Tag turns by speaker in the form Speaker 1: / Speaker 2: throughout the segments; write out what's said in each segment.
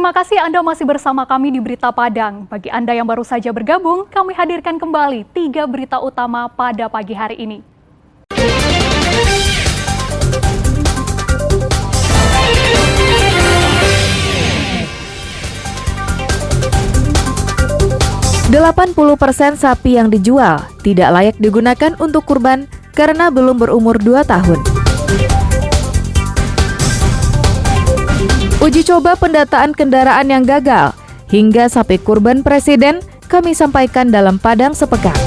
Speaker 1: Terima kasih Anda masih bersama kami di Berita Padang. Bagi Anda yang baru saja bergabung, kami hadirkan kembali 3 berita utama pada pagi hari ini. "80% sapi yang dijual tidak layak digunakan untuk kurban karena belum berumur 2 tahun. Uji coba pendataan kendaraan yang gagal hingga sapi kurban presiden kami sampaikan dalam Padang Sepekan.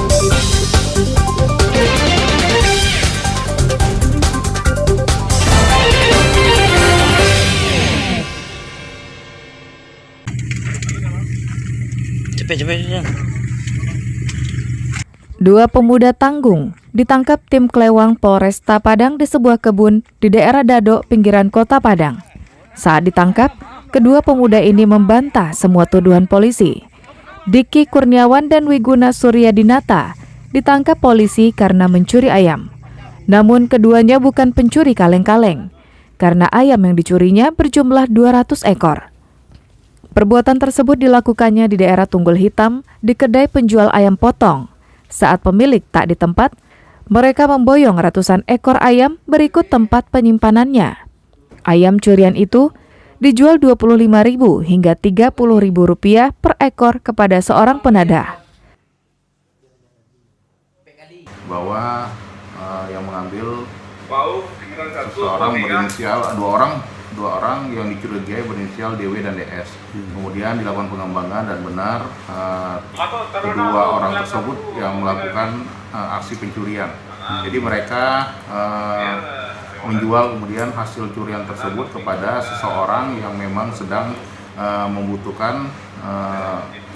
Speaker 2: Cepet.
Speaker 1: 2 pemuda tanggung ditangkap tim Klewang Polresta Padang di sebuah kebun di daerah Dadok, pinggiran kota Padang. Saat ditangkap, kedua pemuda ini membantah semua tuduhan polisi. Diki Kurniawan dan Wiguna Suryadinata ditangkap polisi karena mencuri ayam. Namun keduanya bukan pencuri kaleng-kaleng, karena ayam yang dicurinya berjumlah 200 ekor. Perbuatan tersebut dilakukannya di daerah Tunggul Hitam di kedai penjual ayam potong. Saat pemilik tak di tempat, mereka memboyong ratusan ekor ayam berikut tempat penyimpanannya. Ayam curian itu dijual Rp25.000 hingga Rp30.000 per ekor kepada seorang penadah.
Speaker 3: Bahwa yang mengambil seseorang berinisial dua orang yang dicurigai berinisial DW dan DS. Kemudian dilakukan pengembangan dan benar kedua orang tersebut yang melakukan aksi pencurian. Jadi mereka menjual kemudian hasil curian tersebut kepada seseorang yang memang sedang membutuhkan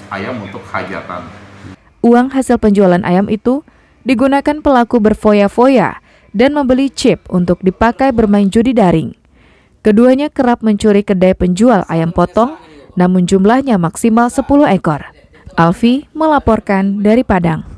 Speaker 3: ayam untuk hajatan.
Speaker 1: Uang hasil penjualan ayam itu digunakan pelaku berfoya-foya dan membeli chip untuk dipakai bermain judi daring. Keduanya kerap mencuri kedai penjual ayam potong, namun jumlahnya maksimal 10 ekor. Alfi melaporkan dari Padang.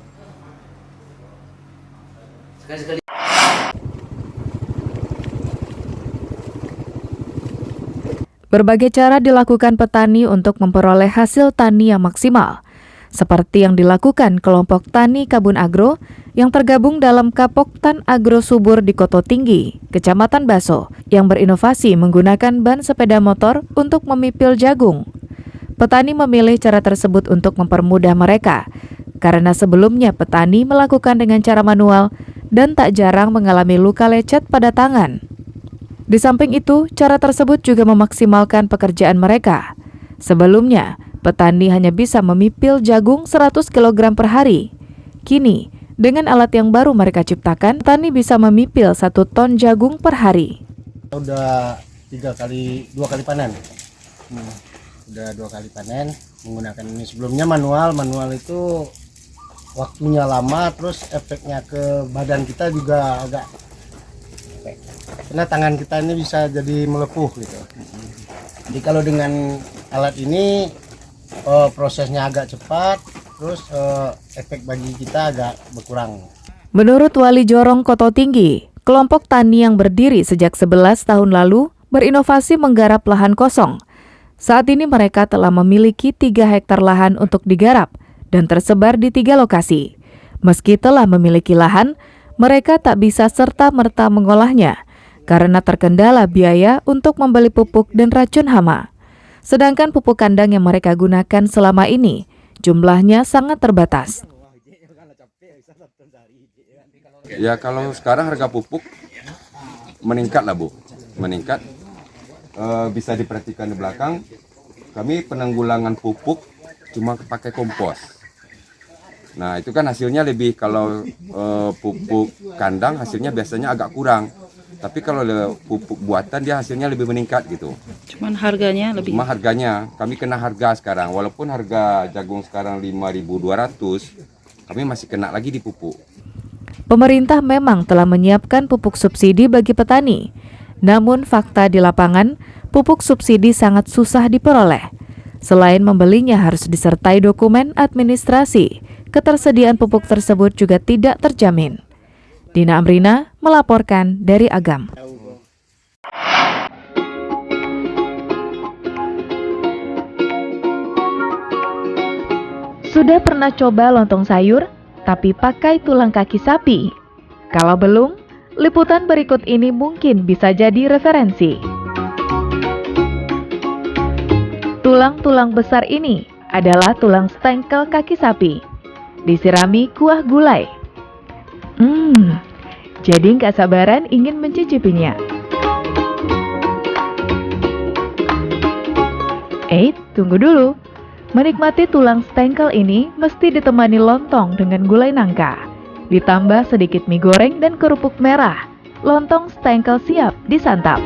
Speaker 1: Berbagai cara dilakukan petani untuk memperoleh hasil tani yang maksimal, seperti yang dilakukan kelompok tani Kabun Agro yang tergabung dalam Kapoktan Agro Subur di Koto Tinggi, Kecamatan Baso, yang berinovasi menggunakan ban sepeda motor untuk memipil jagung. Petani memilih cara tersebut untuk mempermudah mereka, karena sebelumnya petani melakukan dengan cara manual dan tak jarang mengalami luka lecet pada tangan. Di samping itu, cara tersebut juga memaksimalkan pekerjaan mereka. Sebelumnya, petani hanya bisa memipil jagung 100 kg per hari. Kini, dengan alat yang baru mereka ciptakan, petani bisa memipil 1 ton jagung per hari.
Speaker 4: Udah 2 kali panen. Udah 2 kali panen menggunakan ini. Sebelumnya manual itu waktunya lama, terus efeknya ke badan kita juga agak, karena tangan kita ini bisa jadi melepuh gitu. Jadi kalau dengan alat ini prosesnya agak cepat, terus efek bagi kita agak berkurang.
Speaker 1: Menurut Wali Jorong Koto Tinggi, kelompok tani yang berdiri sejak 11 tahun lalu berinovasi menggarap lahan kosong. Saat ini mereka telah memiliki 3 hektar lahan untuk digarap dan tersebar di 3 lokasi. Meski telah memiliki lahan, mereka tak bisa serta-merta mengolahnya karena terkendala biaya untuk membeli pupuk dan racun hama. Sedangkan pupuk kandang yang mereka gunakan selama ini jumlahnya sangat terbatas.
Speaker 5: Ya kalau sekarang harga pupuk meningkat lah Bu, meningkat. Bisa diperhatikan di belakang, kami penanggulangan pupuk cuma pakai kompos. Nah itu kan hasilnya lebih, kalau pupuk kandang hasilnya biasanya agak kurang. Tapi kalau pupuk buatan dia hasilnya lebih meningkat gitu.
Speaker 2: Cuman harganya lebih.
Speaker 5: Cuma harganya, kami kena harga sekarang. Walaupun harga jagung sekarang 5.200, kami masih kena lagi di pupuk.
Speaker 1: Pemerintah memang telah menyiapkan pupuk subsidi bagi petani. Namun fakta di lapangan, pupuk subsidi sangat susah diperoleh. Selain membelinya harus disertai dokumen administrasi, ketersediaan pupuk tersebut juga tidak terjamin. Dina Amrina melaporkan dari Agam. Sudah pernah coba lontong sayur, tapi pakai tulang kaki sapi? Kalau belum, liputan berikut ini mungkin bisa jadi referensi. Tulang-tulang besar ini adalah tulang stengkel kaki sapi, disirami kuah gulai. Jadi nggak sabaran ingin mencicipinya. Tunggu dulu. Menikmati tulang stengkel ini mesti ditemani lontong dengan gulai nangka. Ditambah sedikit mie goreng dan kerupuk merah. Lontong stengkel siap disantap.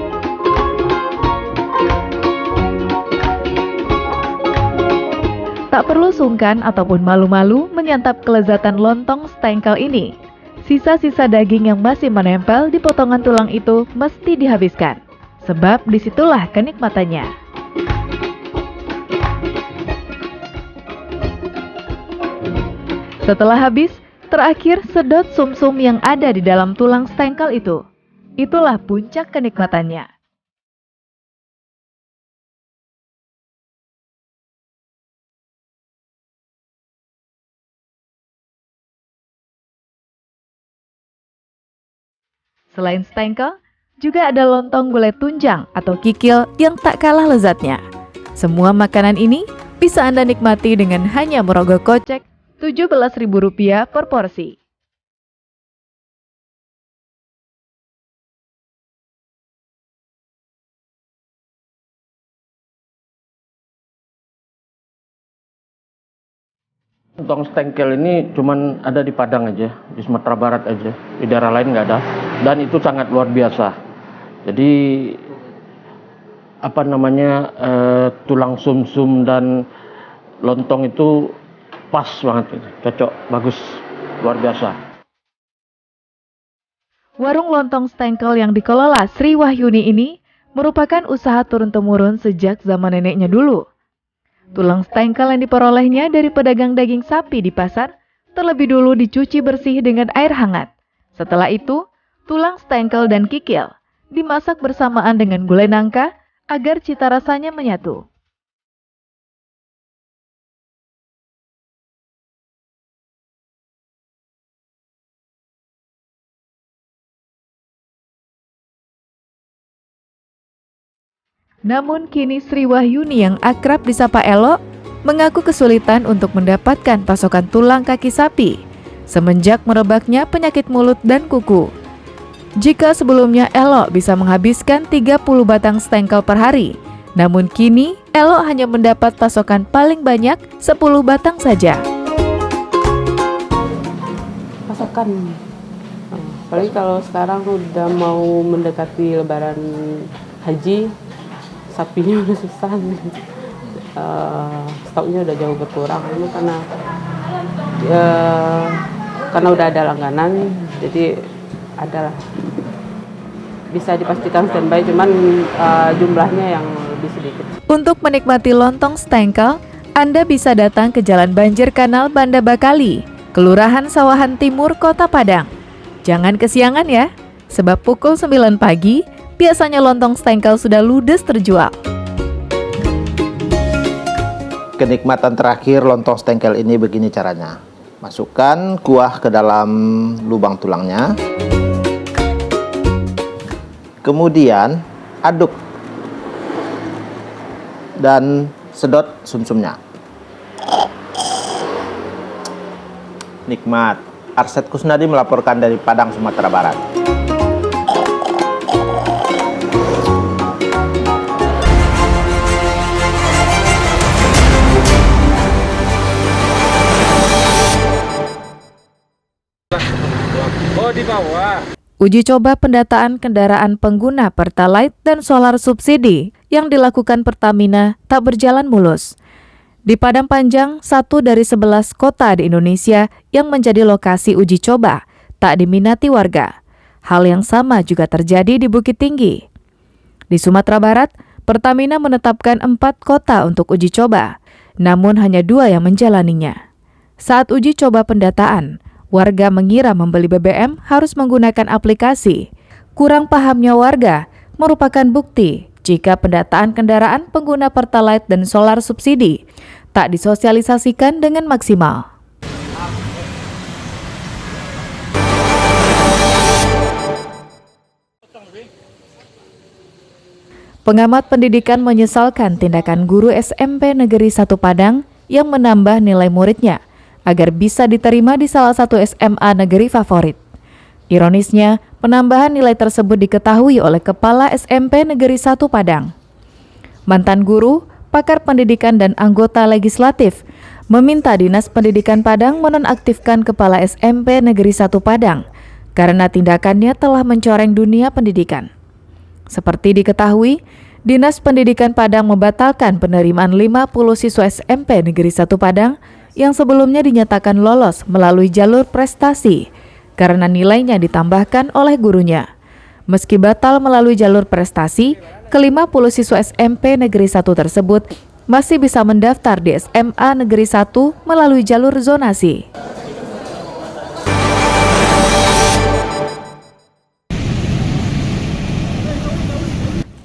Speaker 1: Tak perlu sungkan ataupun malu-malu menyantap kelezatan lontong stengkel ini. Sisa-sisa daging yang masih menempel di potongan tulang itu mesti dihabiskan. Sebab disitulah kenikmatannya. Setelah habis, terakhir sedot sumsum yang ada di dalam tulang stengkel itu. Itulah puncak kenikmatannya. Selain stengkel, juga ada lontong gulai tunjang atau kikil yang tak kalah lezatnya. Semua makanan ini bisa Anda nikmati dengan hanya merogoh kocek Rp17.000 per porsi.
Speaker 6: Lontong stengkel ini cuman ada di Padang aja, di Sumatera Barat aja, di daerah lain nggak ada. Dan itu sangat luar biasa. Jadi tulang sumsum dan lontong itu pas banget, cocok, bagus, luar biasa.
Speaker 1: Warung lontong stengkel yang dikelola Sri Wahyuni ini merupakan usaha turun-temurun sejak zaman neneknya dulu. Tulang stengkel yang diperolehnya dari pedagang daging sapi di pasar terlebih dulu dicuci bersih dengan air hangat. Setelah itu, tulang stengkel dan kikil dimasak bersamaan dengan gulai nangka agar cita rasanya menyatu. Namun kini Sri Wahyuni yang akrab disapa Elo mengaku kesulitan untuk mendapatkan pasokan tulang kaki sapi semenjak merebaknya penyakit mulut dan kuku. Jika sebelumnya Elo bisa menghabiskan 30 batang stengkel per hari, namun kini Elo hanya mendapat pasokan paling banyak 10 batang saja.
Speaker 7: Pasokan, apalagi kalau sekarang udah mau mendekati Lebaran Haji, sapinya udah susah, stoknya udah jauh berkurang. Ini karena udah ada langganan, jadi adalah bisa dipastikan standby, cuman jumlahnya yang lebih sedikit.
Speaker 1: Untuk menikmati lontong stengkel, Anda bisa datang ke Jalan Banjir Kanal Banda Bakali, Kelurahan Sawahan Timur, Kota Padang. Jangan kesiangan ya, sebab pukul 9 pagi, biasanya lontong stengkel sudah ludes terjual.
Speaker 8: Kenikmatan terakhir lontong stengkel ini begini caranya. Masukkan kuah ke dalam lubang tulangnya. Kemudian aduk dan sedot sumsumnya. Nikmat. Arsyad Kusnadi melaporkan dari Padang, Sumatera Barat.
Speaker 1: Uji coba pendataan kendaraan pengguna Pertalite dan solar subsidi yang dilakukan Pertamina tak berjalan mulus. Di Padang Panjang, 1 dari 11 kota di Indonesia yang menjadi lokasi uji coba, tak diminati warga. Hal yang sama juga terjadi di Bukit Tinggi. Di Sumatera Barat, Pertamina menetapkan 4 kota untuk uji coba, namun hanya 2 yang menjalaninya. Saat uji coba pendataan, warga mengira membeli BBM harus menggunakan aplikasi. Kurang pahamnya warga merupakan bukti jika pendataan kendaraan pengguna Pertalite dan solar subsidi tak disosialisasikan dengan maksimal. Pengamat pendidikan menyesalkan tindakan guru SMP Negeri 1 Padang yang menambah nilai muridnya agar bisa diterima di salah satu SMA negeri favorit. Ironisnya, penambahan nilai tersebut diketahui oleh Kepala SMP Negeri 1 Padang. Mantan guru, pakar pendidikan dan anggota legislatif meminta Dinas Pendidikan Padang menonaktifkan Kepala SMP Negeri 1 Padang karena tindakannya telah mencoreng dunia pendidikan. Seperti diketahui, Dinas Pendidikan Padang membatalkan penerimaan 50 siswa SMP Negeri 1 Padang yang sebelumnya dinyatakan lolos melalui jalur prestasi karena nilainya ditambahkan oleh gurunya. Meski batal melalui jalur prestasi, ke-50 siswa SMP Negeri 1 tersebut masih bisa mendaftar di SMA Negeri 1 melalui jalur zonasi.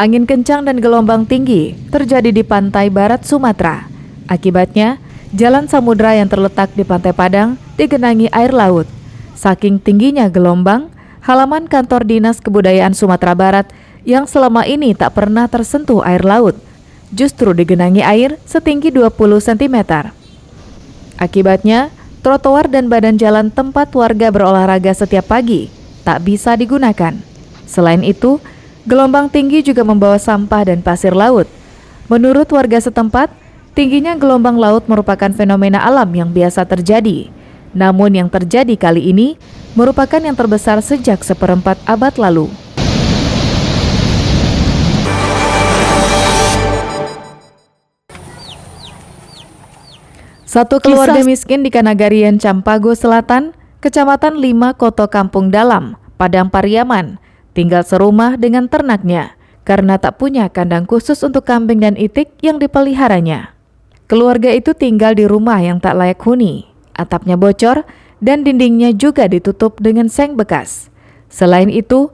Speaker 1: Angin kencang dan gelombang tinggi terjadi di pantai barat Sumatera. Akibatnya, jalan samudra yang terletak di Pantai Padang digenangi air laut. Saking tingginya gelombang, halaman kantor Dinas Kebudayaan Sumatera Barat yang selama ini tak pernah tersentuh air laut, justru digenangi air setinggi 20 cm. Akibatnya, trotoar dan badan jalan tempat warga berolahraga setiap pagi tak bisa digunakan. Selain itu, gelombang tinggi juga membawa sampah dan pasir laut. Menurut warga setempat, tingginya gelombang laut merupakan fenomena alam yang biasa terjadi. Namun yang terjadi kali ini merupakan yang terbesar sejak seperempat abad lalu. Satu keluarga miskin di Kanagarian Campago Selatan, Kecamatan 5 Koto Kampung Dalam, Padang Pariaman, tinggal serumah dengan ternaknya karena tak punya kandang khusus untuk kambing dan itik yang dipeliharanya. Keluarga itu tinggal di rumah yang tak layak huni, atapnya bocor dan dindingnya juga ditutup dengan seng bekas. Selain itu,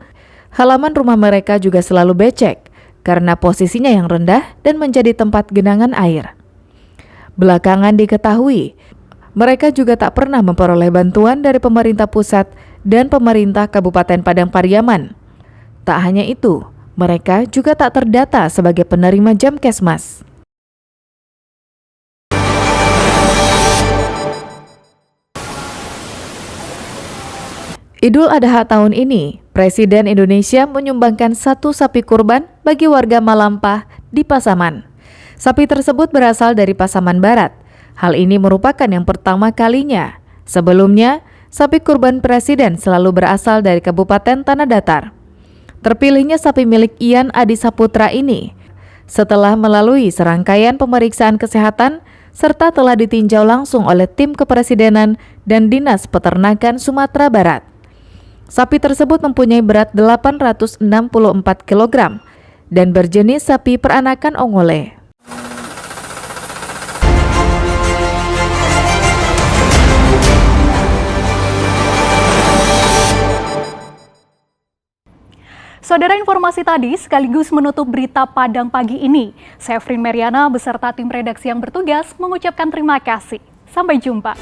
Speaker 1: halaman rumah mereka juga selalu becek karena posisinya yang rendah dan menjadi tempat genangan air. Belakangan diketahui, mereka juga tak pernah memperoleh bantuan dari pemerintah pusat dan pemerintah Kabupaten Padang Pariaman. Tak hanya itu, mereka juga tak terdata sebagai penerima Jamkesmas. Idul Adha tahun ini, Presiden Indonesia menyumbangkan 1 sapi kurban bagi warga Malampah di Pasaman. Sapi tersebut berasal dari Pasaman Barat. Hal ini merupakan yang pertama kalinya. Sebelumnya, sapi kurban Presiden selalu berasal dari Kabupaten Tanah Datar. Terpilihnya sapi milik Ian Adi Saputra ini setelah melalui serangkaian pemeriksaan kesehatan serta telah ditinjau langsung oleh tim kepresidenan dan Dinas Peternakan Sumatera Barat. Sapi tersebut mempunyai berat 864 kg dan berjenis sapi peranakan ongole.
Speaker 9: Saudara, informasi tadi sekaligus menutup berita Padang pagi ini. Saya Frin Meriana beserta tim redaksi yang bertugas mengucapkan terima kasih. Sampai jumpa.